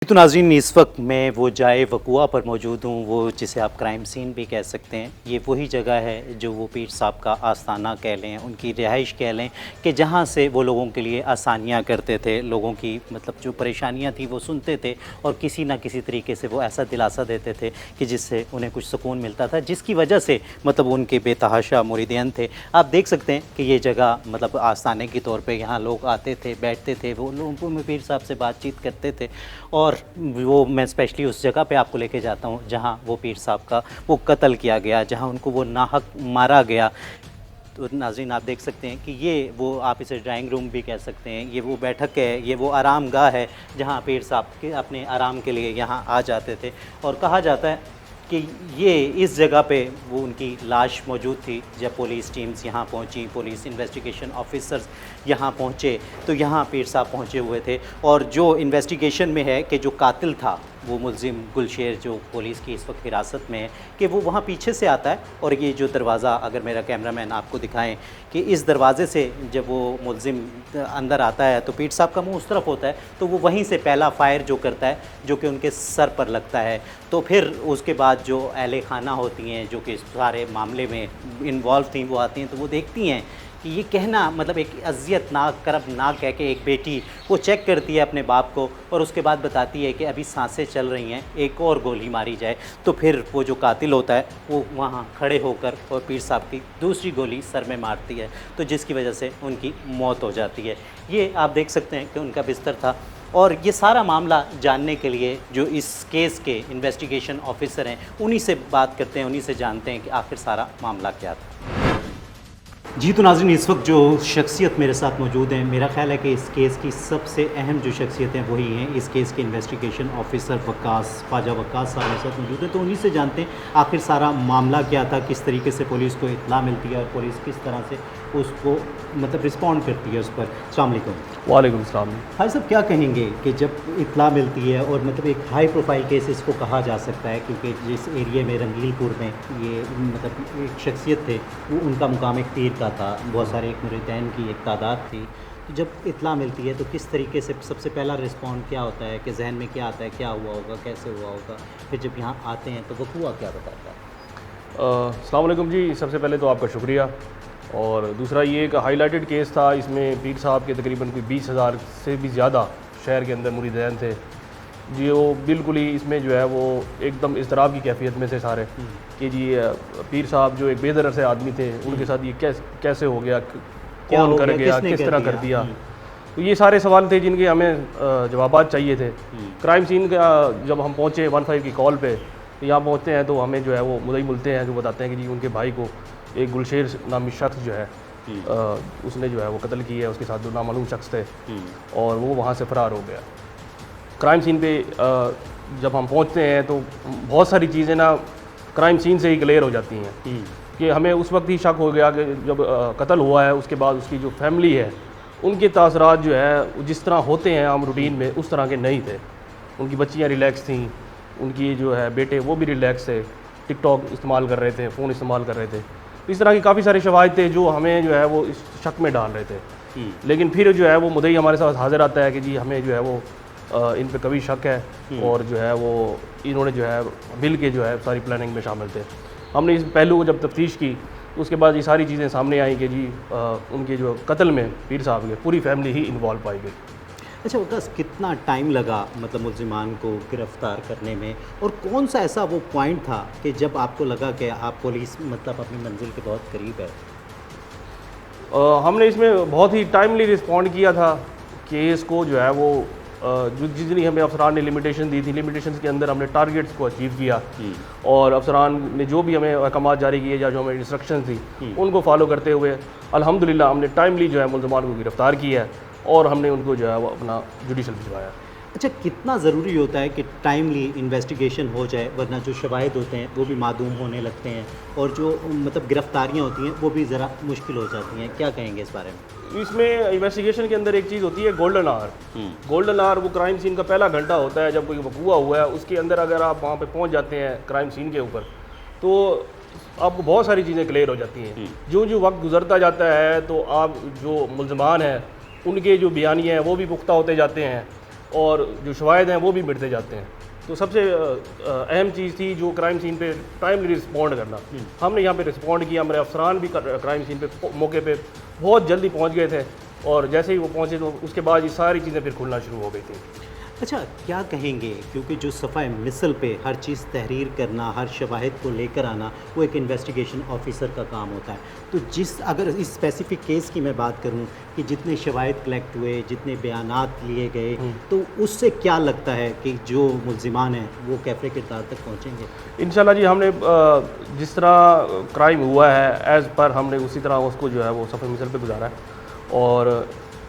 تو ناظرین اس وقت میں وہ جائے وقوع پر موجود ہوں, وہ جسے آپ کرائم سین بھی کہہ سکتے ہیں. یہ وہی جگہ ہے جو وہ پیر صاحب کا آستانہ کہہ لیں, ان کی رہائش کہہ لیں, کہ جہاں سے وہ لوگوں کے لیے آسانیاں کرتے تھے, لوگوں کی مطلب جو پریشانیاں تھیں وہ سنتے تھے اور کسی نہ کسی طریقے سے وہ ایسا دلاسا دیتے تھے کہ جس سے انہیں کچھ سکون ملتا تھا, جس کی وجہ سے مطلب ان کے بے تحاشا مریدین تھے. آپ دیکھ سکتے ہیں کہ یہ جگہ مطلب آستانے کے طور پہ یہاں لوگ آتے تھے, بیٹھتے تھے, وہ لوگوں میں پیر صاحب سے بات چیت کرتے تھے. اور وہ میں اسپیشلی اس جگہ پہ آپ کو لے کے جاتا ہوں جہاں وہ پیر صاحب کا وہ قتل کیا گیا, جہاں ان کو وہ ناحق مارا گیا. تو ناظرین آپ دیکھ سکتے ہیں کہ یہ وہ, آپ اسے ڈرائنگ روم بھی کہہ سکتے ہیں, یہ وہ بیٹھک ہے, یہ وہ آرام گاہ ہے جہاں پیر صاحب کے اپنے آرام کے لیے یہاں آ جاتے تھے. اور کہا جاتا ہے کہ یہ اس جگہ پہ وہ ان کی لاش موجود تھی. جب پولیس ٹیمز یہاں پہنچی, پولیس انویسٹیگیشن آفیسرز یہاں پہنچے, تو یہاں پیر صاحب پہنچے ہوئے تھے. اور جو انویسٹیگیشن میں ہے کہ جو قاتل تھا وہ ملزم گلشیر جو پولیس کی اس وقت حراست میں ہے, کہ وہ وہاں پیچھے سے آتا ہے. اور یہ جو دروازہ اگر میرا کیمرہ مین آپ کو دکھائیں کہ اس دروازے سے جب وہ ملزم اندر آتا ہے تو پیر صاحب کا منہ اس طرف ہوتا ہے, تو وہ وہیں سے پہلا فائر جو کرتا ہے جو کہ ان کے سر پر لگتا ہے. تو پھر اس کے بعد جو اہل خانہ ہوتی ہیں جو کہ اس سارے معاملے میں انوالو تھیں وہ آتی ہیں, تو وہ دیکھتی ہیں کہ یہ کہنا مطلب ایک اذیت ناک کرب ناک ہے کہ ایک بیٹی وہ چیک کرتی ہے اپنے باپ کو اور اس کے بعد بتاتی ہے کہ ابھی سانسیں چل رہی ہیں, ایک اور گولی ماری جائے. تو پھر وہ جو قاتل ہوتا ہے وہ وہاں کھڑے ہو کر اور پیر صاحب کی دوسری گولی سر میں مارتی ہے, تو جس کی وجہ سے ان کی موت ہو جاتی ہے. یہ آپ دیکھ سکتے ہیں کہ ان کا بستر تھا. اور یہ سارا معاملہ جاننے کے لیے جو اس کیس کے انویسٹیگیشن آفیسر ہیں انہی سے بات کرتے ہیں, انہی سے جانتے ہیں کہ آخر سارا معاملہ کیا تھا. جی تو ناظرین اس وقت جو شخصیت میرے ساتھ موجود ہیں, میرا خیال ہے کہ اس کیس کی سب سے اہم جو شخصیتیں وہی ہیں اس کیس کے انویسٹیگیشن آفیسر وقاص, خواجہ وقاص صاحب میرے ساتھ موجود ہیں. تو انہی سے جانتے ہیں آخر سارا معاملہ کیا تھا, کس طریقے سے پولیس کو اطلاع ملتی ہے اور پولیس کس طرح سے اس کو مطلب رسپونڈ کرتی ہے اس پر. السلام علیکم. وعلیکم السلام. بھائی صاحب کیا کہیں گے کہ جب اطلاع ملتی ہے اور مطلب ایک ہائی پروفائل کیس اس کو کہا جا سکتا ہے کیونکہ جس ایریے میں رنگیل پور میں یہ مطلب ایک شخصیت تھے وہ ان کا مقام ایک تیر کا تھا, بہت سارے ایک مریدین کی ایک تعداد تھی, تو جب اطلاع ملتی ہے تو کس طریقے سے سب سے پہلا رسپونڈ کیا ہوتا ہے, کہ ذہن میں کیا آتا ہے, کیا ہوا ہوگا, کیسے ہوا ہوگا, پھر جب یہاں آتے ہیں تو وقوع کیا بتاتا ہے؟ السلام علیکم جی. سب سے پہلے تو آپ کا شکریہ. اور دوسرا یہ ایک ہائی لائٹڈ کیس تھا, اس میں پیر صاحب کے تقریباً کوئی 20,000 سے بھی زیادہ شہر کے اندر مریدین تھے جی. وہ بالکل ہی اس میں جو ہے وہ ایک دم اضطراب کی کیفیت میں سے سارے کہ جی پیر صاحب جو ایک بے ضرر سے آدمی تھے, ان کے ساتھ یہ کیسے ہو گیا, کون کر گیا, کس طرح کر دیا. تو یہ سارے سوال تھے جن کے ہمیں جوابات چاہیے تھے. کرائم سین کا جب ہم پہنچے 15 کی کال پہ, یہاں پہنچتے ہیں تو ہمیں جو ہے وہ مدعی ملتے ہیں جو بتاتے ہیں کہ جی ان کے بھائی کو ایک گلشیر نامی شخص جو ہے اس نے جو ہے وہ قتل کیا ہے, اس کے ساتھ 2 نامعلوم شخص تھے اور وہ وہاں سے فرار ہو گیا. کرائم سین پہ جب ہم پہنچتے ہیں تو بہت ساری چیزیں نا کرائم سین سے ہی کلیئر ہو جاتی ہیں کہ ہمیں اس وقت ہی شک ہو گیا کہ جب قتل ہوا ہے اس کے بعد اس کی جو فیملی ہے ان کے تاثرات جو ہے جس طرح ہوتے ہیں عام روٹین میں اس طرح کے نہیں تھے. ان کی بچیاں ریلیکس تھیں, ان کی جو ہے بیٹے وہ بھی ریلیکس تھے, ٹک ٹاک استعمال کر رہے تھے, فون استعمال کر رہے تھے. اس طرح کے کافی سارے شواہد تھے جو ہمیں جو ہے وہ اس شک میں ڈال رہے تھے. لیکن پھر جو ہے وہ مدعی ہمارے ساتھ حاضر آتا ہے کہ جی ہمیں جو ہے وہ ان پہ کبھی شک ہے اور جو ہے وہ انہوں نے جو ہے مل کے جو ہے ساری پلاننگ میں شامل تھے. ہم نے اس پہلو کو جب تفتیش کی تو اس کے بعد یہ ساری چیزیں سامنے آئیں کہ جی ان کے جو قتل میں پیر صاحب کے پوری فیملی ہی انوالو پائی گئی. اچھا وقاص, کتنا ٹائم لگا مطلب ملزمان کو گرفتار کرنے میں, اور کون سا ایسا وہ پوائنٹ تھا کہ جب آپ کو لگا کہ آپ پولیس مطلب اپنی منزل کے بہت قریب ہے؟ ہم نے اس میں بہت ہی ٹائملی رسپونڈ کیا تھا. کیس کو جو ہے وہ جو جتنی ہمیں افسران نے لمیٹیشن دی تھی, لمیٹیشنز کے اندر ہم نے ٹارگیٹس کو اچیو کیا اور افسران نے جو بھی ہمیں احکامات جاری کیے یا جو ہمیں انسٹرکشنز تھی ان کو فالو کرتے ہوئے الحمدللہ ہم نے ٹائملی جو ہے ملزمان کو گرفتار کیا ہے اور ہم نے ان کو جو ہے وہ اپنا جوڈیشل بھجوایا. اچھا کتنا ضروری ہوتا ہے کہ ٹائملی انویسٹیگیشن ہو جائے، ورنہ جو شواہد ہوتے ہیں وہ بھی معدوم ہونے لگتے ہیں اور جو مطلب گرفتاریاں ہوتی ہیں وہ بھی ذرا مشکل ہو جاتی ہیں، کیا کہیں گے اس بارے میں؟ اس میں انویسٹیگیشن کے اندر ایک چیز ہوتی ہے گولڈن آور. گولڈن آور وہ کرائم سین کا پہلا گھنٹہ ہوتا ہے جب کوئی وقوع ہوا ہے. اس کے اندر اگر آپ وہاں پہ پہنچ جاتے ہیں کرائم سین کے اوپر تو آپ کو بہت ساری چیزیں کلیئر ہو جاتی ہیں. جو وقت گزرتا جاتا ہے تو آپ جو ملزمان ہیں ان کے جو بیانیے ہیں وہ بھی پختہ ہوتے جاتے ہیں اور جو شواہد ہیں وہ بھی مٹتے جاتے ہیں. تو سب سے اہم چیز تھی جو کرائم سین پہ ٹائملی رسپونڈ کرنا. ہم نے یہاں پہ رسپونڈ کیا. ہمارے افسران بھی کرائم سین پہ موقع پہ بہت جلدی پہنچ گئے تھے اور جیسے ہی وہ پہنچے تو اس کے بعد یہ ساری چیزیں پھر کھلنا شروع ہو گئی تھیں. اچھا کیا کہیں گے، کیونکہ جو صفحہ مثل پہ ہر چیز تحریر کرنا، ہر شواہد کو لے کر آنا، وہ ایک انویسٹیگیشن آفیسر کا کام ہوتا ہے. تو اگر اس اسپیسیفک کیس کی میں بات کروں کہ جتنے شواہد کلیکٹ ہوئے، جتنے بیانات لیے گئے، تو اس سے کیا لگتا ہے کہ جو ملزمان ہیں وہ کیفے کردار تک پہنچیں گے؟ انشاءاللہ جی ہم نے جس طرح کرائم ہوا ہے ایز پر ہم نے اسی طرح اس کو جو ہے وہ صفحہ مثل پہ گزارا ہے اور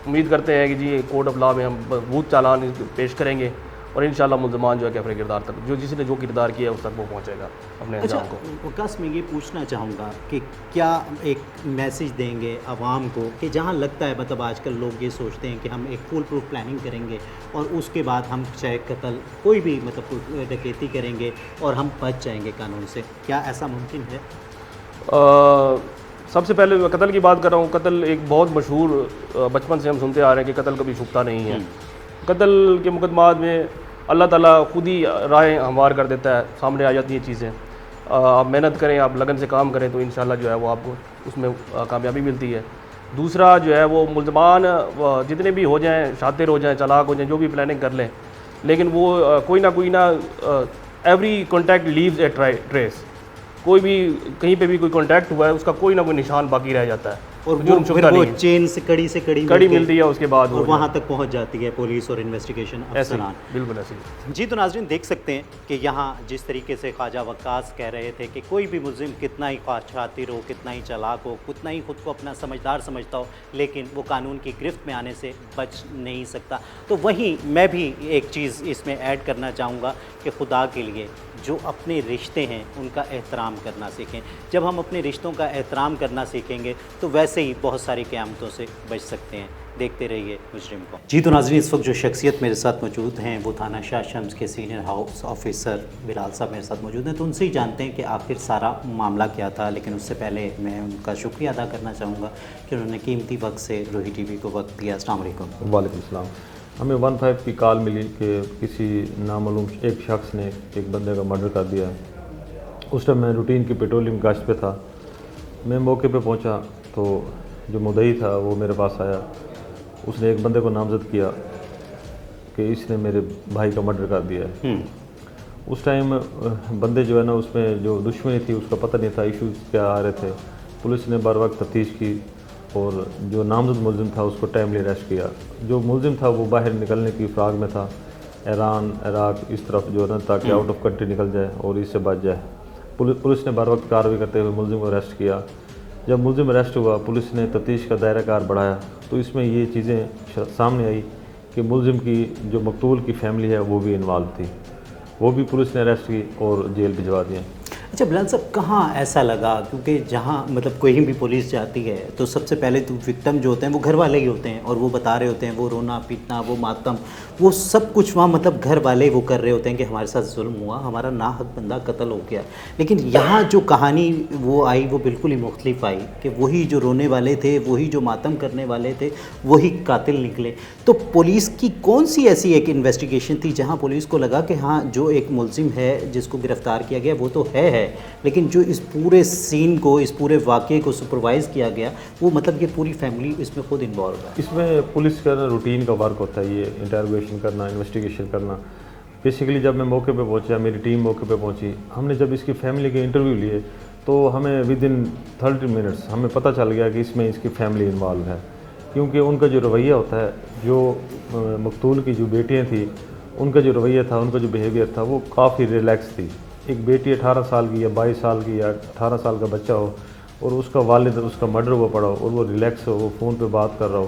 امید کرتے ہیں کہ جی کورٹ آف لا میں ہم مضبوط چالان پیش کریں گے اور انشاءاللہ ملزمان جو ہے کیفے کردار تک جس نے جو کردار کیا ہے اس تک وہ پہنچے گا اپنے انجام کو. وکاس میں یہ پوچھنا چاہوں گا کہ کیا ایک میسیج دیں گے عوام کو کہ جہاں لگتا ہے مطلب آج کل لوگ یہ سوچتے ہیں کہ ہم ایک فول پروف پلاننگ کریں گے اور اس کے بعد ہم چاہے قتل کوئی بھی مطلب ڈکیتی کریں گے اور ہم بچ جائیں گے قانون سے، کیا ایسا ممکن ہے؟ سب سے پہلے میں قتل کی بات کر رہا ہوں. قتل ایک بہت مشہور بچپن سے ہم سنتے آ رہے ہیں کہ قتل کبھی چھپتا نہیں ہے. قتل کے مقدمات میں اللہ تعالیٰ خود ہی راہیں ہموار کر دیتا ہے، سامنے آ جاتی ہیں چیزیں. آپ محنت کریں، آپ لگن سے کام کریں تو انشاءاللہ جو ہے وہ آپ کو اس میں کامیابی ملتی ہے. دوسرا جو ہے وہ ملزمان جتنے بھی ہو جائیں، شاطر ہو جائیں، چالاک ہو جائیں، جو بھی پلاننگ کر لیں، لیکن وہ کوئی نہ every contact leaves a trace. کوئی بھی کہیں پہ بھی کوئی کانٹیکٹ ہوا ہے اس کا کوئی نہ کوئی نشان باقی رہ جاتا ہے اور وہ چین سے کڑی ملتی ہے اس کے بعد اور وہاں تک پہنچ جاتی ہے پولیس اور انویسٹیگیشن افسران. بالکل ایسے. جی تو ناظرین دیکھ سکتے ہیں کہ یہاں جس طریقے سے خواجہ وقاص کہہ رہے تھے کہ کوئی بھی ملزم کتنا ہی شاطر ہو، کتنا ہی چالاک ہو، کتنا ہی خود کو اپنا سمجھدار سمجھتا ہو، لیکن وہ قانون کی گرفت میں آنے سے بچ نہیں سکتا. تو وہیں میں بھی ایک چیز اس میں ایڈ کرنا چاہوں گا کہ خدا کے لیے جو اپنے رشتے ہیں ان کا احترام کرنا سیکھیں. جب ہم اپنے رشتوں کا احترام کرنا سیکھیں گے تو ویسے ہی بہت ساری قیامتوں سے بچ سکتے ہیں. دیکھتے رہیے مجرم کو. جی تو ناظرین اس وقت جو شخصیت میرے ساتھ موجود ہیں وہ تھانہ شاہ شمس کے سینئر ہاؤس آفیسر بلال صاحب میرے ساتھ موجود ہیں. تو ان سے ہی جانتے ہیں کہ آخر سارا معاملہ کیا تھا. لیکن اس سے پہلے میں ان کا شکریہ ادا کرنا چاہوں گا کہ انہوں نے قیمتی وقت سے روہی ٹی وی کو وقت دیا. السلام علیکم. وعلیکم السلام. ہمیں 15 کی کال ملی کہ کسی نامعلوم ایک شخص نے ایک بندے کا مرڈر کر دیا ہے. اس ٹائم میں روٹین کی پیٹرولنگ گشت پہ تھا. میں موقع پہ پہنچا تو جو مدعی تھا وہ میرے پاس آیا. اس نے ایک بندے کو نامزد کیا کہ اس نے میرے بھائی کا مرڈر کر دیا ہے. اس ٹائم بندے جو ہے نا اس میں جو دشمنی تھی اس کا پتہ نہیں تھا، ایشوز کیا آ رہے تھے. پولیس نے بر وقت تفتیش کی اور جو نامزد ملزم تھا اس کو ٹائملی اریسٹ کیا. جو ملزم تھا وہ باہر نکلنے کی فراغ میں تھا، ایران عراق اس طرف جو ہے نا، تاکہ آؤٹ آف کنٹری نکل جائے اور اس سے بچ جائے. پولیس نے بر وقت کارروائی کرتے ہوئے ملزم کو اریسٹ کیا. جب ملزم اریسٹ ہوا پولیس نے تفتیش کا دائرہ کار بڑھایا تو اس میں یہ چیزیں سامنے آئی کہ ملزم کی جو مقتول کی فیملی ہے وہ بھی انوالو تھی. وہ بھی پولیس نے اریسٹ کی اور جیل بھجوا دیا. اچھا بلال صاحب کہاں ایسا لگا، کیونکہ جہاں مطلب کوئی بھی پولیس جاتی ہے تو سب سے پہلے تو وکٹم جو ہوتے ہیں وہ گھر والے ہی ہوتے ہیں اور وہ بتا رہے ہوتے ہیں، وہ رونا پیٹنا، وہ ماتم، وہ سب کچھ وہاں مطلب گھر والے وہ کر رہے ہوتے ہیں کہ ہمارے ساتھ ظلم ہوا، ہمارا ناحق بندہ قتل ہو گیا. لیکن یہاں جو کہانی وہ آئی وہ بالکل ہی مختلف آئی کہ وہی جو رونے والے تھے، وہی جو ماتم کرنے والے تھے، وہی قاتل نکلے. تو پولیس کی کون سی ایسی ایک انویسٹیگیشن تھی جہاں پولیس کو لگا کہ ہاں جو ایک ملزم ہے جس کو گرفتار کیا گیا وہ تو ہے، لیکن جو اس پورے سین کو، اس پورے واقعے کو سپروائز کیا گیا وہ مطلب یہ پوری فیملی اس میں خود انوالو ہے؟ اس میں پولیس کا روٹین کا ورک ہوتا ہے، یہ انٹروگیشن کرنا، انویسٹیگیشن کرنا. بیسیکلی جب میں موقع پہ پہنچا، میری ٹیم موقع پہ پہنچی، ہم نے جب اس کی فیملی کے انٹرویو لیے تو ہمیں ود ان 30 منٹس ہمیں پتہ چل گیا کہ اس میں اس کی فیملی انوالو ہے. کیونکہ ان کا جو رویہ ہوتا ہے، جو مقتول کی جو بیٹیاں تھیں ان کا جو رویہ تھا، ان کا جو بیہیویئر تھا وہ کافی ریلیکس تھی. ایک بیٹی 18 سال کی یا 22 سال کی یا 18 سال کا بچہ ہو اور اس کا والد اس کا مرڈر ہوا پڑا ہو اور وہ ریلیکس ہو، وہ فون پہ بات کر رہا ہو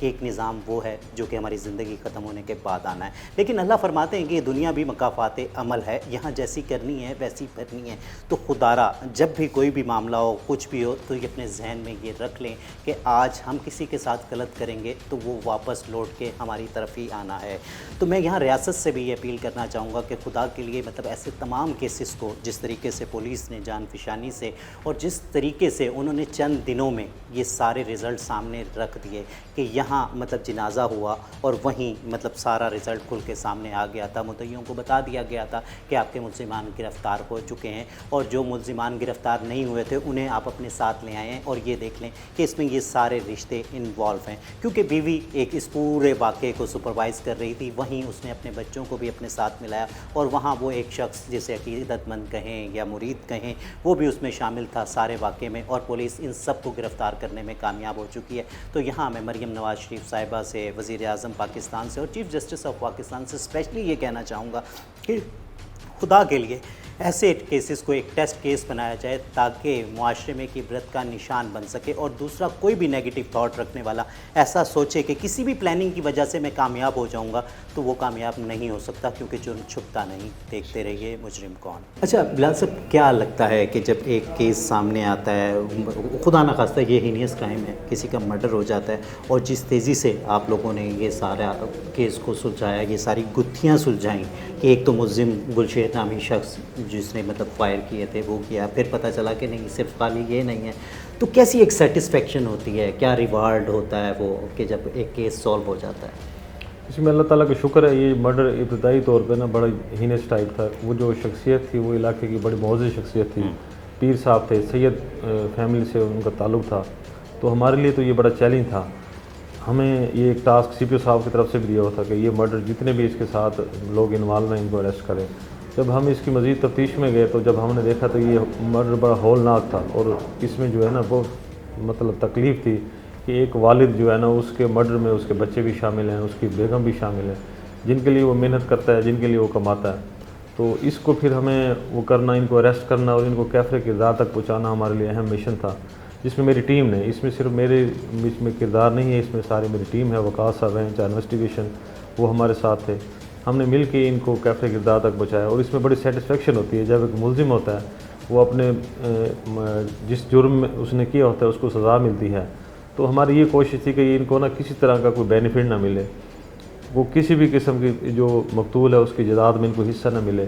کہ ایک نظام وہ ہے جو کہ ہماری زندگی ختم ہونے کے بعد آنا ہے، لیکن اللہ فرماتے ہیں کہ یہ دنیا بھی مکافات عمل ہے، یہاں جیسی کرنی ہے ویسی بھرنی ہے۔ تو خدا را جب بھی کوئی بھی معاملہ ہو، کچھ بھی ہو، تو یہ اپنے ذہن میں یہ رکھ لیں کہ آج ہم کسی کے ساتھ غلط کریں گے تو وہ واپس لوٹ کے ہماری طرف ہی آنا ہے۔ تو میں یہاں ریاست سے بھی یہ اپیل کرنا چاہوں گا کہ خدا کے لیے مطلب ایسے تمام کیسز کو جس طریقے سے پولیس نے جان فشانی سے اور جس طریقے سے انہوں نے چند دنوں میں یہ سارے رزلٹ سامنے رکھ دیے کہ یہاں مطلب جنازہ ہوا اور وہیں مطلب سارا رزلٹ کھل کے سامنے آ گیا تھا، مدعیوں کو بتا دیا گیا تھا کہ آپ کے ملزمان گرفتار ہو چکے ہیں، اور جو ملزمان گرفتار نہیں ہوئے تھے انہیں آپ اپنے ساتھ لے آئے ہیں، اور یہ دیکھ لیں کہ اس میں یہ سارے رشتے انوالو ہیں، کیونکہ بیوی ایک اس پورے واقعے کو سپروائز کر رہی تھی، وہیں اس نے اپنے بچوں کو بھی اپنے ساتھ ملایا، اور وہاں وہ ایک شخص جسے عقیدت مند کہیں یا مرید کہیں وہ بھی اس میں شامل تھا سارے واقعے میں، اور پولیس ان سب کو گرفتار کرنے میں کامیاب ہو چکی ہے۔ تو یہاں میں مریم نواز شریف صاحبہ سے، وزیر اعظم پاکستان سے اور چیف جسٹس آف پاکستان سے اسپیشلی یہ کہنا چاہوں گا کہ خدا کے لیے ایسے کیسز کو ایک ٹیسٹ کیس بنایا جائے تاکہ معاشرے میں ایک عبرت کا نشان بن سکے، اور دوسرا کوئی بھی نیگیٹو تھاٹ رکھنے والا ایسا سوچے کہ کسی بھی پلاننگ کی وجہ سے میں کامیاب ہو جاؤں گا تو وہ کامیاب نہیں ہو سکتا، کیونکہ جرم چھپتا نہیں، دیکھتے رہیے مجرم کون۔ اچھا بلال صاحب، کیا لگتا ہے کہ جب ایک کیس سامنے آتا ہے، خدا نخواستہ یہ ہینیس کرائم ہے، کسی کا مرڈر ہو جاتا ہے، اور جس تیزی سے آپ لوگوں نے یہ سارا کیس کو سلجھایا، یہ ساری گتھیاں سلجھائیں کہ ایک تو ملزم گلشیر نامی شخص جس نے مطلب فائر کیے تھے وہ کیا، پھر پتہ چلا کہ نہیں صرف خالی یہ نہیں ہے، تو کیسی ایک سیٹسفیکشن ہوتی ہے، کیا ریوارڈ ہوتا ہے وہ کہ جب ایک کیس سالو ہو جاتا ہے؟ اس میں اللہ تعالیٰ کا شکر ہے، یہ مرڈر ابتدائی طور پہ نا بڑا ہینس ٹائپ تھا۔ وہ جو شخصیت تھی وہ علاقے کی بڑی معزز شخصیت تھی، پیر صاحب تھے، سید فیملی سے ان کا تعلق تھا، تو ہمارے لیے تو یہ بڑا چیلنج تھا۔ ہمیں یہ ایک ٹاسک سی پی او صاحب کی طرف سے بھی دیا ہوا تھا کہ یہ مرڈر جتنے بھی اس کے ساتھ لوگ انوالو ہیں ان کو اریسٹ کریں۔ جب ہم اس کی مزید تفتیش میں گئے تو جب ہم نے دیکھا تو یہ مرڈر بڑا ہولناک تھا، اور اس میں جو ہے نا بہت مطلب تکلیف تھی کہ ایک والد جو ہے نا اس کے مرڈر میں اس کے بچے بھی شامل ہیں، اس کی بیگم بھی شامل ہیں، جن کے لیے وہ محنت کرتا ہے، جن کے لیے وہ کماتا ہے۔ تو اس کو پھر ہمیں وہ کرنا، ان کو اریسٹ کرنا اور ان کو کیفر کردار تک پہنچانا ہمارے لیے اہم مشن تھا، جس میں میری ٹیم نے، اس میں صرف میرے بیچ میں کردار نہیں ہے، اس میں ساری میری ٹیم ہے، وقاص صاحب ہیں، چاہے انویسٹیگیشن وہ ہمارے ساتھ تھے، ہم نے مل کے ان کو کیفر کردار تک پہنچایا۔ اور اس میں بڑی سیٹسفیکشن ہوتی ہے جب ایک ملزم ہوتا ہے، وہ اپنے جس جرم میں اس نے کیا ہوتا ہے اس کو سزا ملتی ہے، تو ہماری یہ کوشش تھی کہ ان کو نا کسی طرح کا کوئی بینیفٹ نہ ملے، وہ کسی بھی قسم کی جو مقتول ہے اس کی جداد میں ان کو حصہ نہ ملے،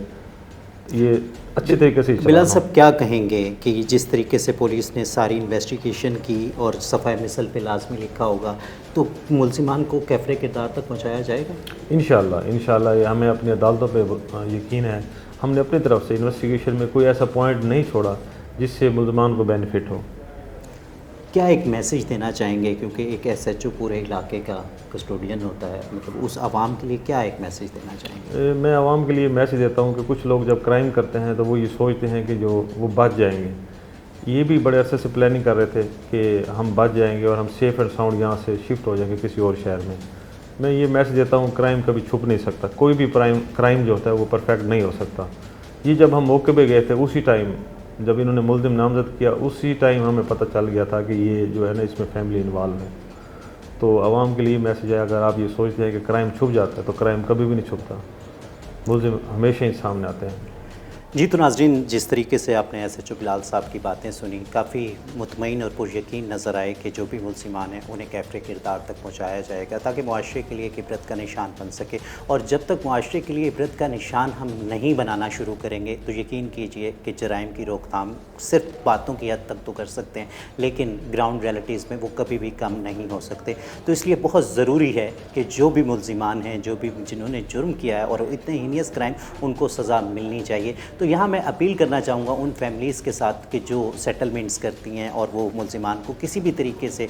یہ اچھے طریقے سے بلال صاحب کیا کہیں گے کہ جس طریقے سے پولیس نے ساری انویسٹیگیشن کی اور صفحہ مثل پہ لازمی لکھا ہوگا تو ملزمان کو کیفر کردار تک پہنچایا جائے گا؟ انشاءاللہ یہ ہمیں اپنی عدالتوں پہ یقین ہے، ہم نے اپنی طرف سے انویسٹیگیشن میں کوئی ایسا پوائنٹ نہیں چھوڑا جس سے ملزمان کو بینیفٹ ہو۔ کیا ایک میسیج دینا چاہیں گے، کیونکہ ایک ایس ایچ او پورے علاقے کا کسٹوڈین ہوتا ہے، مطلب اس عوام کے لیے کیا ایک میسیج دینا چاہیں گے؟ میں عوام کے لیے میسیج دیتا ہوں کہ کچھ لوگ جب کرائم کرتے ہیں تو وہ یہ سوچتے ہیں کہ جو وہ بچ جائیں گے، یہ بھی بڑے عرصے سے پلاننگ کر رہے تھے کہ ہم بچ جائیں گے اور ہم سیف اینڈ ساؤنڈ یہاں سے شفٹ ہو جائیں گے کسی اور شہر میں۔ میں یہ میسیج دیتا ہوں کرائم کبھی چھپ نہیں سکتا، کوئی بھی کرائم جو ہوتا ہے وہ پرفیکٹ نہیں ہو سکتا۔ یہ جب ہم موقع پہ گئے تھے اسی ٹائم جب انہوں نے ملزم نامزد کیا، اسی ٹائم ہمیں پتہ چل گیا تھا کہ یہ جو ہے نا اس میں فیملی انوالو ہے۔ تو عوام کے لیے میسیج ہے، اگر آپ یہ سوچتے ہیں کہ کرائم چھپ جاتا ہے تو کرائم کبھی بھی نہیں چھپتا، ملزم ہمیشہ ہی سامنے آتے ہیں۔ جی تو ناظرین، جس طریقے سے آپ نے ایس ایچ او بلال صاحب کی باتیں سنی، کافی مطمئن اور پر یقین نظر آئے کہ جو بھی ملزمان ہیں انہیں کیفر کردار تک پہنچایا جائے گا تاکہ معاشرے کے لیے ایک عبرت کا نشان بن سکے، اور جب تک معاشرے کے لیے عبرت کا نشان ہم نہیں بنانا شروع کریں گے تو یقین کیجئے کہ جرائم کی روک تھام صرف باتوں کی حد تک تو کر سکتے ہیں لیکن گراؤنڈ ریئلٹیز میں وہ کبھی بھی کم نہیں ہو سکتے۔ تو اس لیے بہت ضروری ہے کہ جو بھی ملزمان ہیں، جو بھی جنہوں نے جرم کیا ہے اور اتنے ہینیس کرائم، ان کو سزا ملنی چاہیے۔ تو یہاں میں اپیل کرنا چاہوں گا ان فیملیز کے ساتھ کہ جو سیٹلمنٹس کرتی ہیں اور وہ ملزمان کو کسی بھی طریقے سے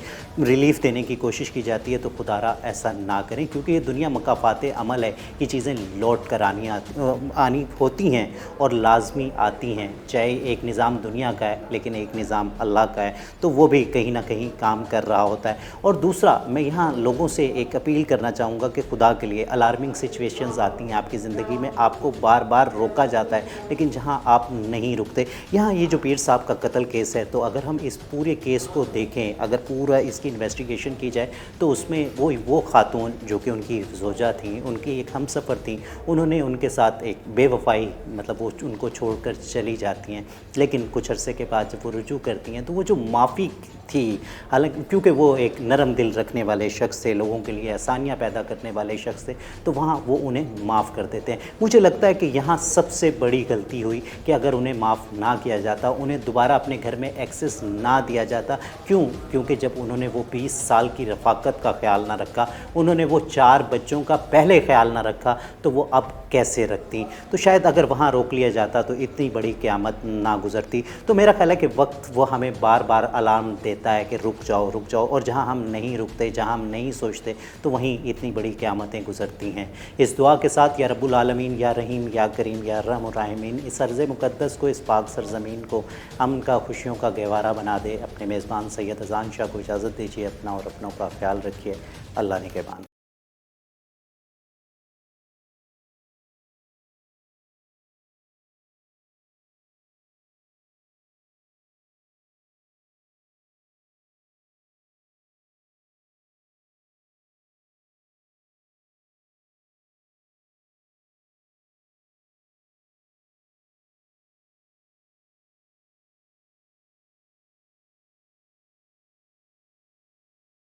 ریلیف دینے کی کوشش کی جاتی ہے تو خدا را ایسا نہ کریں، کیونکہ یہ دنیا مکافات عمل ہے، یہ چیزیں لوٹ کر آنی ہوتی ہیں اور لازمی آتی ہیں، چاہے ایک نظام دنیا کا ہے لیکن ایک نظام اللہ کا ہے، تو وہ بھی کہیں نہ کہیں کام کر رہا ہوتا ہے۔ اور دوسرا میں یہاں لوگوں سے ایک اپیل کرنا چاہوں گا کہ خدا کے لیے الارمنگ سچویشنز آتی ہیں آپ کی زندگی میں، آپ کو بار بار روکا جاتا ہے لیکن لیکن جہاں آپ نہیں رکتے. یہاں یہ جو پیر صاحب کا قتل کیس ہے تو اگر ہم اس پورے کیس کو دیکھیں, اگر پورا اس کی انویسٹیگیشن کی جائے تو اس میں وہ خاتون جو کہ ان کی زوجہ تھیں, ان کی ایک ہم سفر تھیں, انہوں نے ان کے ساتھ ایک بے وفائی, مطلب وہ ان کو چھوڑ کر چلی جاتی ہیں, لیکن کچھ عرصے کے بعد جب وہ رجوع کرتی ہیں تو وہ جو معافی تھی, حالانکہ کیونکہ وہ ایک نرم دل رکھنے والے شخص تھے, لوگوں کے لیے آسانیاں پیدا کرنے والے شخص تھے, تو وہاں وہ انہیں معاف کر دیتے ہیں. مجھے لگتا ہے کہ یہاں سب سے بڑی غلطی ہوئی کہ اگر انہیں معاف نہ کیا جاتا, انہیں دوبارہ اپنے گھر میں ایکسیس نہ دیا جاتا. کیونکہ جب انہوں نے وہ 20 سال کی رفاقت کا خیال نہ رکھا, انہوں نے وہ 4 بچوں کا پہلے خیال نہ رکھا, تو وہ اب کیسے رکھتی؟ تو شاید اگر وہاں روک لیا جاتا تو اتنی بڑی قیامت نہ گزرتی. تو میرا خیال ہے کہ وقت وہ ہمیں بار بار الارم دیتا ہے کہ رک جاؤ, اور جہاں ہم نہیں رکتے, جہاں ہم نہیں سوچتے, تو وہیں اتنی بڑی قیامتیں گزرتی ہیں. اس دعا کے ساتھ, یا رب العالمین, یا رحیم, یا کریم, یا ارحم الراحمین, اس ارض مقدس کو, اس پاک سرزمین کو امن کا, خوشیوں کا گہوارہ بنا دے. اپنے میزبان سید اذان شاہ کو اجازت دیجیے. اپنا اور اپنوں کا خیال رکھیے. اللہ نگہبان.